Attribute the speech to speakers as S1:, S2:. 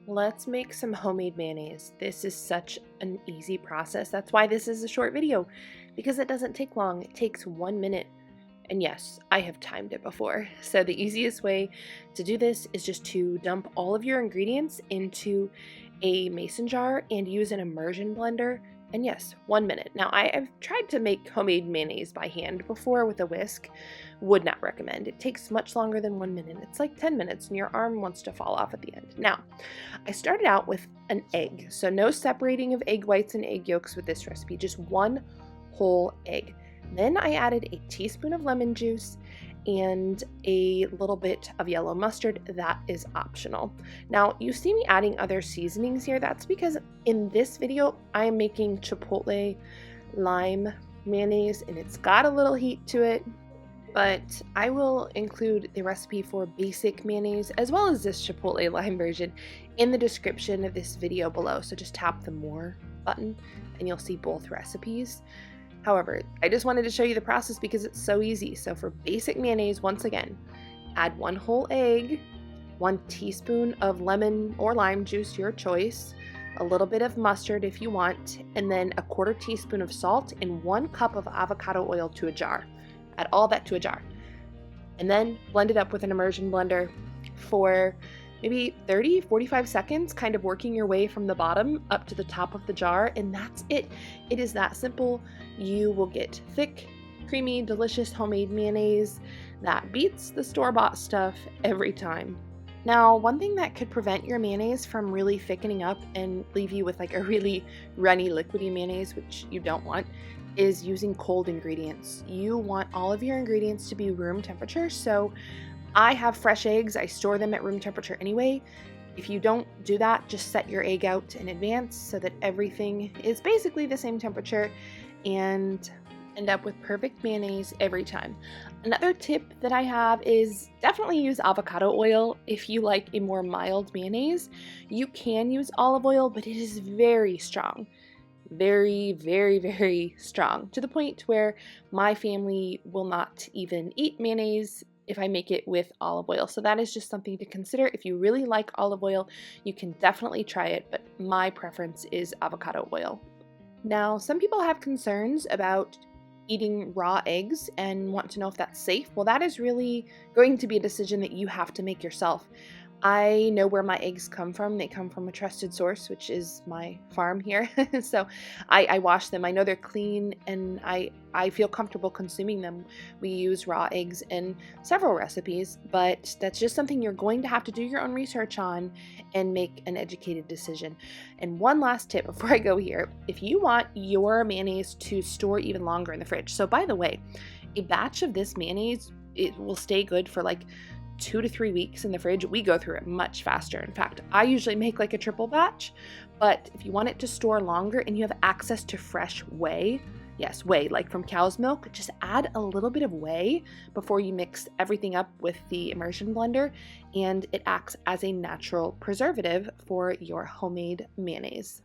S1: Let's make some homemade mayonnaise. This is such an easy process. That's why this is a short video, because it doesn't take long. It takes 1 minute. And yes, I have timed it before. So the easiest way to do this is just to dump all of your ingredients into a mason jar and use an immersion blender. And yes, 1 minute. Now I've tried to make homemade mayonnaise by hand before with a whisk. Would not recommend. It takes much longer than 1 minute. It's like 10 minutes and your arm wants to fall off at the end. Now, I started out with an egg. So no separating of egg whites and egg yolks with this recipe, just one whole egg. Then I added a teaspoon of lemon juice and a little bit of yellow mustard. That is optional. Now, you see me adding other seasonings here. That's because in this video, I am making Chipotle lime mayonnaise, and it's got a little heat to it, but I will include the recipe for basic mayonnaise as well as this Chipotle lime version in the description of this video below. So just tap the more button and you'll see both recipes. However, I just wanted to show you the process because it's so easy. So for basic mayonnaise, once again, add one whole egg, 1 teaspoon of lemon or lime juice, your choice, a little bit of mustard if you want, and then a 1/4 teaspoon of salt and 1 cup of avocado oil to a jar. Add all that to a jar. And then blend it up with an immersion blender for maybe 30-45 seconds, kind of working your way from the bottom up to the top of the jar, and that's it. It is that simple. You will get thick, creamy, delicious homemade mayonnaise that beats the store-bought stuff every time. Now, one thing that could prevent your mayonnaise from really thickening up and leave you with like a really runny, liquidy mayonnaise, which you don't want, is using cold ingredients. You want all of your ingredients to be room temperature, so I have fresh eggs. I store them at room temperature anyway. If you don't do that, just set your egg out in advance so that everything is basically the same temperature and end up with perfect mayonnaise every time. Another tip that I have is definitely use avocado oil if you like a more mild mayonnaise. You can use olive oil, but it is very strong. Very, very, very strong, to the point where my family will not even eat mayonnaise if I make it with olive oil. So that is just something to consider. If you really like olive oil, you can definitely try it, but my preference is avocado oil. Now, some people have concerns about eating raw eggs and want to know if that's safe. Well, that is really going to be a decision that you have to make yourself. I know where my eggs come from. They come from a trusted source, which is my farm here. So I wash them. I know they're clean, and I feel comfortable consuming them. We use raw eggs in several recipes, but that's just something you're going to have to do your own research on and make an educated decision. And one last tip before I go here, if you want your mayonnaise to store even longer in the fridge. So by the way, a batch of this mayonnaise, it will stay good for like 2 to 3 weeks in the fridge. We go through it much faster. In fact, I usually make like a triple batch, but if you want it to store longer and you have access to fresh whey, yes, whey, like from cow's milk, just add a little bit of whey before you mix everything up with the immersion blender, and it acts as a natural preservative for your homemade mayonnaise.